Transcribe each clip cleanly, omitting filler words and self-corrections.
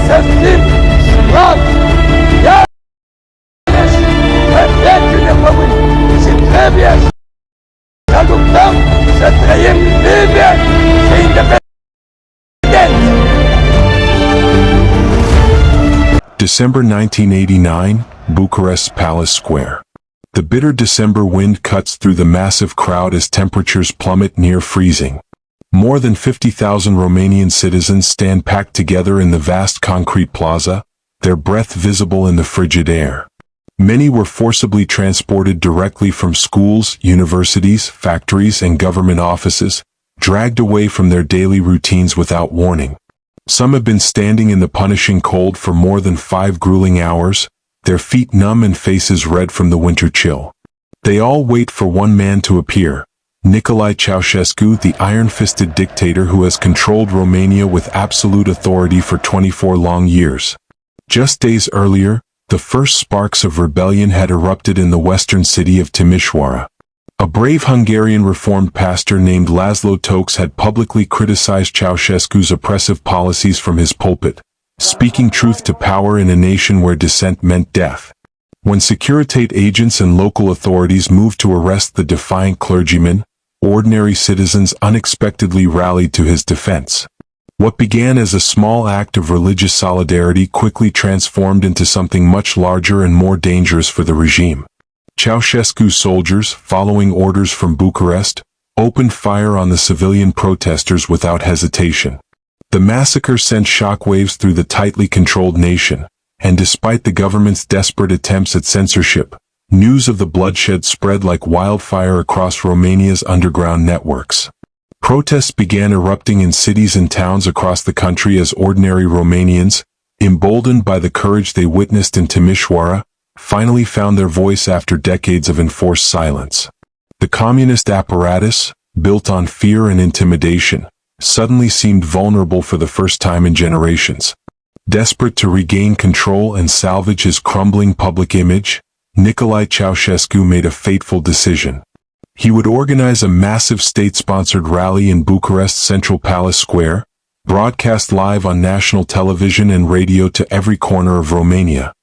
să fim sclavi, iarăși pe vecii de pământ și trebuie să luptăm să trăim liberi și independenți. December 1989, Bucharest's Palace Square. The bitter December wind cuts through the massive crowd as temperatures plummet near freezing. More than 50,000 Romanian citizens stand packed together in the vast concrete plaza, their breath visible in the frigid air. Many were forcibly transported directly from schools, universities, factories, and government offices, dragged away from their daily routines without warning. Some have been standing in the punishing cold for more than 5 grueling hours, their feet numb and faces red from the winter chill. They all wait for one man to appear, Nicolae Ceaușescu, the iron-fisted dictator who has controlled Romania with absolute authority for 24 long years. Just days earlier, the first sparks of rebellion had erupted in the western city of Timișoara. A brave Hungarian Reformed pastor named Laszlo Tokes had publicly criticized Ceaușescu's oppressive policies from his pulpit, speaking truth to power in a nation where dissent meant death. When Securitate agents and local authorities moved to arrest the defiant clergyman, ordinary citizens unexpectedly rallied to his defense. What began as a small act of religious solidarity quickly transformed into something much larger and more dangerous for the regime. Ceaușescu's soldiers, following orders from Bucharest, opened fire on the civilian protesters without hesitation. The massacre sent shockwaves through the tightly controlled nation, and despite the government's desperate attempts at censorship, news of the bloodshed spread like wildfire across Romania's underground networks. Protests began erupting in cities and towns across the country as ordinary Romanians, emboldened by the courage they witnessed in Timișoara, finally found their voice after decades of enforced silence. The communist apparatus, built on fear and intimidation, suddenly seemed vulnerable for the first time in generations. Desperate to regain control and salvage his crumbling public image, Nicolae Ceaușescu made a fateful decision. He would organize a massive state-sponsored rally in Bucharest's Central Palace Square, broadcast live on national television and radio to every corner of Romania.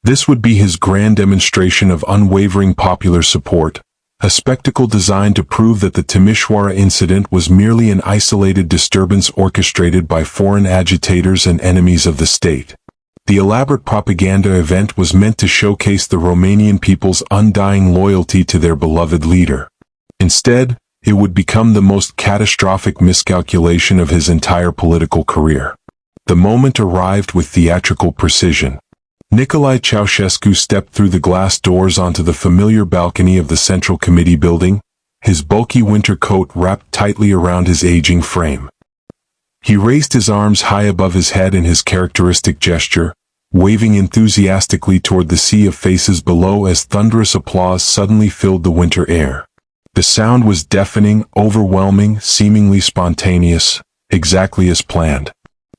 This would be his grand demonstration of unwavering popular support, a spectacle designed to prove that the Timișoara incident was merely an isolated disturbance orchestrated by foreign agitators and enemies of the state. The elaborate propaganda event was meant to showcase the Romanian people's undying loyalty to their beloved leader. Instead, it would become the most catastrophic miscalculation of his entire political career. The moment arrived with theatrical precision. Nicolae Ceaușescu stepped through the glass doors onto the familiar balcony of the Central Committee building, his bulky winter coat wrapped tightly around his aging frame. He raised his arms high above his head in his characteristic gesture, waving enthusiastically toward the sea of faces below as thunderous applause suddenly filled the winter air. The sound was deafening, overwhelming, seemingly spontaneous, exactly as planned.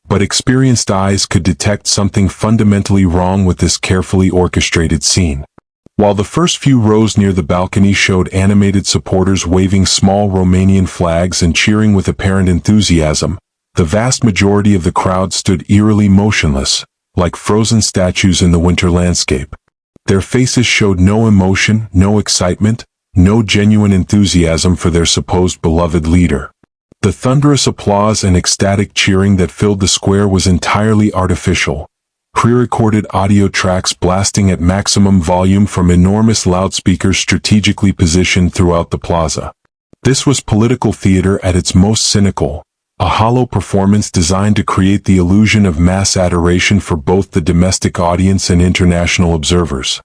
But experienced eyes could detect something fundamentally wrong with this carefully orchestrated scene. While the first few rows near the balcony showed animated supporters waving small Romanian flags and cheering with apparent enthusiasm, the vast majority of the crowd stood eerily motionless, like frozen statues in the winter landscape. Their faces showed no emotion, no excitement, no genuine enthusiasm for their supposed beloved leader. The thunderous applause and ecstatic cheering that filled the square was entirely artificial, pre-recorded audio tracks blasting at maximum volume from enormous loudspeakers strategically positioned throughout the plaza. This was political theater at its most cynical, a hollow performance designed to create the illusion of mass adoration for both the domestic audience and international observers.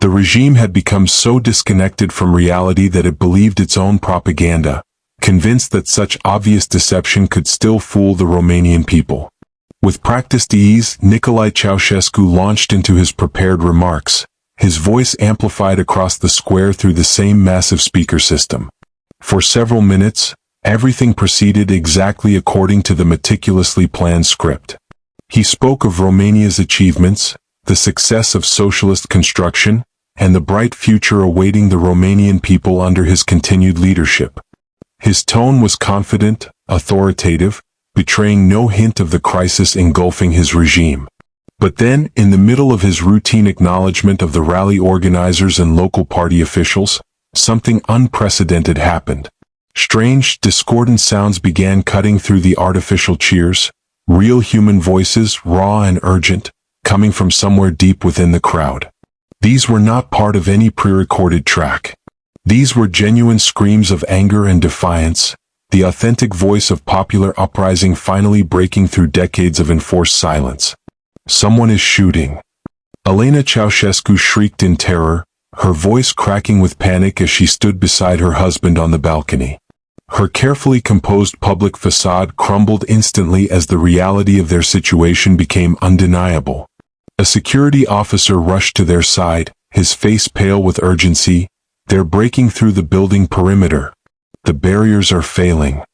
The regime had become so disconnected from reality that it believed its own propaganda, convinced that such obvious deception could still fool the Romanian people. With practiced ease, Nicolae Ceaușescu launched into his prepared remarks, his voice amplified across the square through the same massive speaker system. For several minutes, everything proceeded exactly according to the meticulously planned script. He spoke of Romania's achievements, the success of socialist construction, and the bright future awaiting the Romanian people under his continued leadership. His tone was confident, authoritative, betraying no hint of the crisis engulfing his regime. But then, in the middle of his routine acknowledgement of the rally organizers and local party officials, something unprecedented happened. Strange, discordant sounds began cutting through the artificial cheers, real human voices, raw and urgent, coming from somewhere deep within the crowd. These were not part of any pre-recorded track. These were genuine screams of anger and defiance, the authentic voice of popular uprising finally breaking through decades of enforced silence. "Someone is shooting." Elena Ceaușescu shrieked in terror, her voice cracking with panic as she stood beside her husband on the balcony. Her carefully composed public facade crumbled instantly as the reality of their situation became undeniable. A security officer rushed to their side, his face pale with urgency. "They're breaking through the building perimeter. The barriers are failing."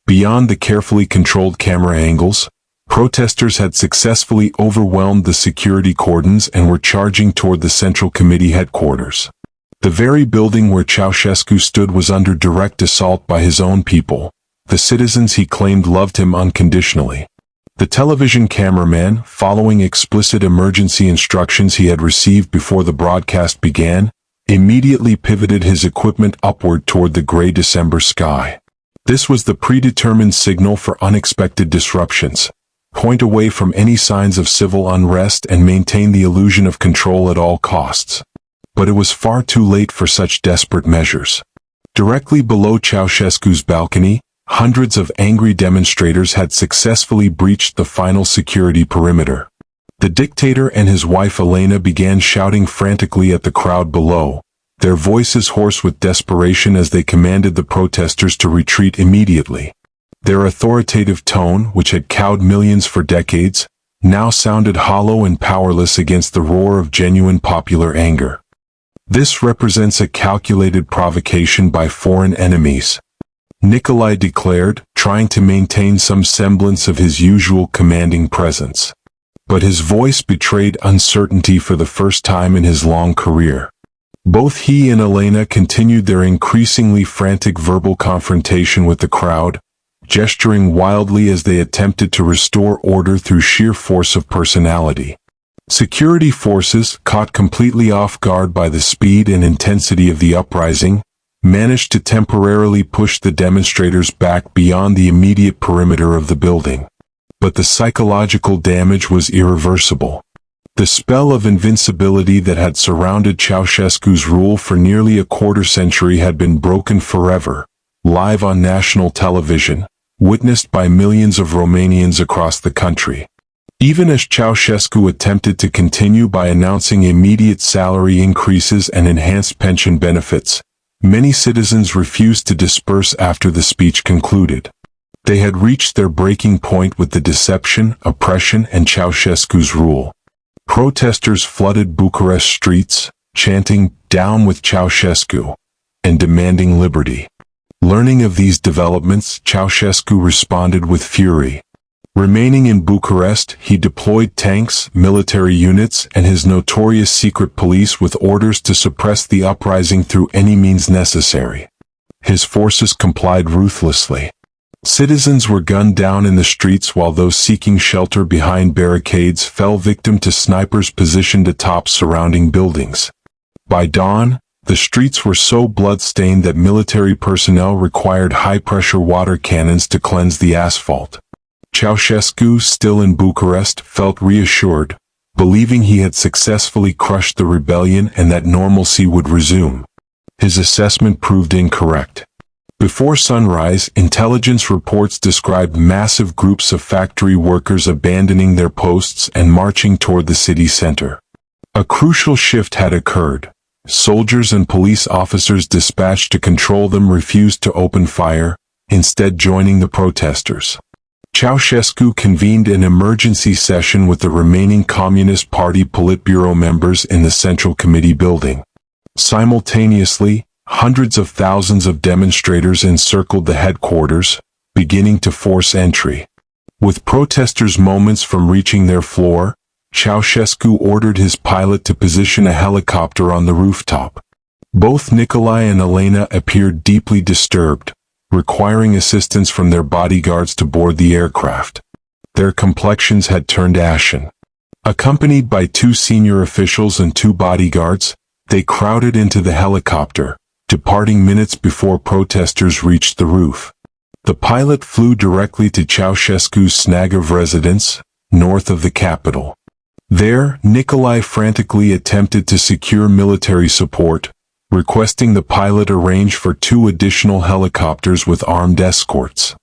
Beyond the carefully controlled camera angles, protesters had successfully overwhelmed the security cordons and were charging toward the Central Committee headquarters. The very building where Ceaușescu stood was under direct assault by his own people, the citizens he claimed loved him unconditionally. The television cameraman, following explicit emergency instructions he had received before the broadcast began, immediately pivoted his equipment upward toward the gray December sky. This was the predetermined signal for unexpected disruptions. Point away from any signs of civil unrest and maintain the illusion of control at all costs. But it was far too late for such desperate measures. Directly below Ceaușescu's balcony, hundreds of angry demonstrators had successfully breached the final security perimeter. The dictator and his wife Elena began shouting frantically at the crowd below, their voices hoarse with desperation as they commanded the protesters to retreat immediately. Their authoritative tone, which had cowed millions for decades, now sounded hollow and powerless against the roar of genuine popular anger. "This represents a calculated provocation by foreign enemies," Nicolae declared, trying to maintain some semblance of his usual commanding presence. But his voice betrayed uncertainty for the first time in his long career. Both he and Elena continued their increasingly frantic verbal confrontation with the crowd, gesturing wildly as they attempted to restore order through sheer force of personality. Security forces, caught completely off guard by the speed and intensity of the uprising, managed to temporarily push the demonstrators back beyond the immediate perimeter of the building. But the psychological damage was irreversible. The spell of invincibility that had surrounded Ceaușescu's rule for nearly a quarter century had been broken forever, live on national television, witnessed by millions of Romanians across the country. Even as Ceaușescu attempted to continue by announcing immediate salary increases and enhanced pension benefits, many citizens refused to disperse after the speech concluded. They had reached their breaking point with the deception, oppression, and Ceaușescu's rule. Protesters flooded Bucharest streets, chanting, "Down with Ceaușescu," and demanding liberty. Learning of these developments, Ceaușescu responded with fury. Remaining in Bucharest, he deployed tanks, military units, and his notorious secret police with orders to suppress the uprising through any means necessary. His forces complied ruthlessly. Citizens were gunned down in the streets while those seeking shelter behind barricades fell victim to snipers positioned atop surrounding buildings. By dawn, the streets were so blood-stained that military personnel required high-pressure water cannons to cleanse the asphalt. Ceaușescu, still in Bucharest, felt reassured, believing he had successfully crushed the rebellion and that normalcy would resume. His assessment proved incorrect. Before sunrise, intelligence reports described massive groups of factory workers abandoning their posts and marching toward the city center. A crucial shift had occurred. Soldiers and police officers dispatched to control them refused to open fire, instead joining the protesters. Ceaușescu convened an emergency session with the remaining Communist Party Politburo members in the Central Committee building. Simultaneously, hundreds of thousands of demonstrators encircled the headquarters, beginning to force entry. With protesters moments from reaching their floor, Ceaușescu ordered his pilot to position a helicopter on the rooftop. Both Nicolae and Elena appeared deeply disturbed, requiring assistance from their bodyguards to board the aircraft. Their complexions had turned ashen. Accompanied by 2 senior officials and 2 bodyguards, they crowded into the helicopter, departing minutes before protesters reached the roof. The pilot flew directly to Ceaușescu's Snagov residence, north of the capital. There, Nicolae frantically attempted to secure military support, requesting the pilot arrange for 2 additional helicopters with armed escorts.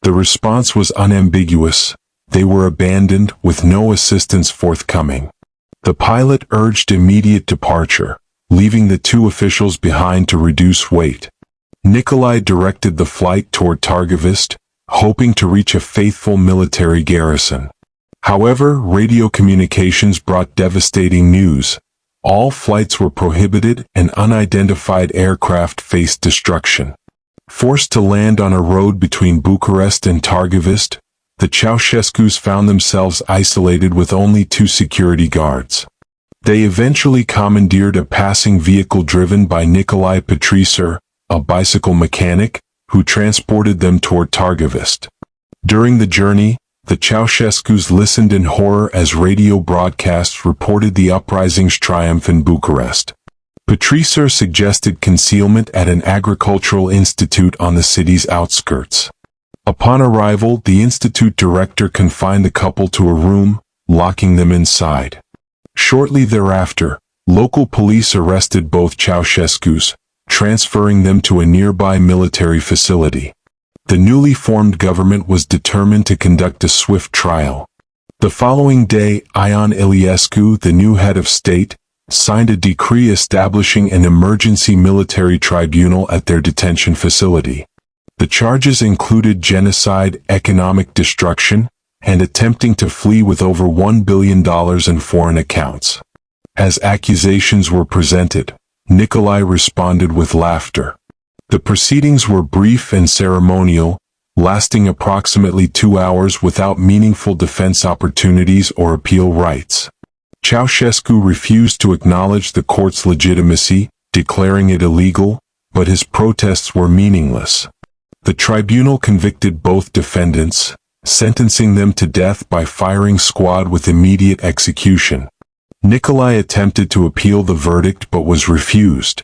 The response was unambiguous. They were abandoned with no assistance forthcoming. The pilot urged immediate departure, leaving the 2 officials behind to reduce weight. Nicolae directed the flight toward Târgoviște, hoping to reach a faithful military garrison. However, radio communications brought devastating news. All flights were prohibited and unidentified aircraft faced destruction. Forced to land on a road between Bucharest and Târgoviște, the Ceaușescus found themselves isolated with only 2 security guards. They eventually commandeered a passing vehicle driven by Nicolae Ceaușescu, a bicycle mechanic, who transported them toward Târgoviște. During the journey, the Ceaușescus listened in horror as radio broadcasts reported the uprising's triumph in Bucharest. Ceaușescu suggested concealment at an agricultural institute on the city's outskirts. Upon arrival, the institute director confined the couple to a room, locking them inside. Shortly thereafter, local police arrested both Ceaușescus, transferring them to a nearby military facility. The newly formed government was determined to conduct a swift trial. The following day, Ion Iliescu, the new head of state, signed a decree establishing an emergency military tribunal at their detention facility. The charges included genocide, economic destruction, and attempting to flee with over $1 billion in foreign accounts. As accusations were presented, Nicolae responded with laughter. The proceedings were brief and ceremonial, lasting approximately 2 hours without meaningful defense opportunities or appeal rights. Ceaușescu refused to acknowledge the court's legitimacy, declaring it illegal, but his protests were meaningless. The tribunal convicted both defendants, sentencing them to death by firing squad with immediate execution. Nicolae attempted to appeal the verdict but was refused.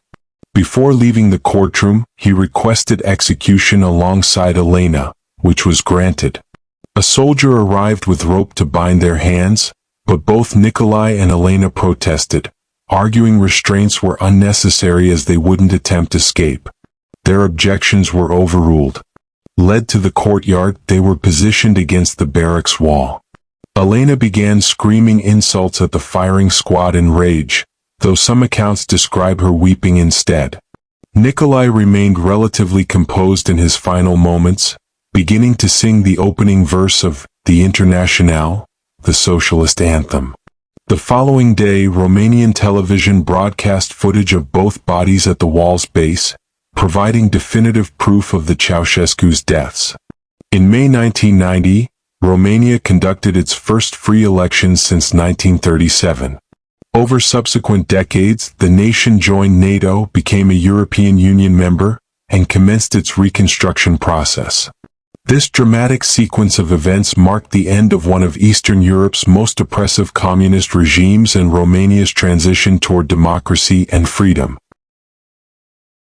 Before leaving the courtroom, he requested execution alongside Elena, which was granted. A soldier arrived with rope to bind their hands, but both Nicolae and Elena protested, arguing restraints were unnecessary as they wouldn't attempt escape. Their objections were overruled. Led to the courtyard, they were positioned against the barracks wall. Elena began screaming insults at the firing squad in rage, though some accounts describe her weeping instead. Nicolae remained relatively composed in his final moments, beginning to sing the opening verse of the Internationale, the socialist anthem. The following day, Romanian television broadcast footage of both bodies at the wall's base, providing definitive proof of the Ceaușescu's deaths. In May 1990, Romania conducted its first free elections since 1937. Over subsequent decades, the nation joined NATO, became a European Union member, and commenced its reconstruction process. This dramatic sequence of events marked the end of one of Eastern Europe's most oppressive communist regimes and Romania's transition toward democracy and freedom.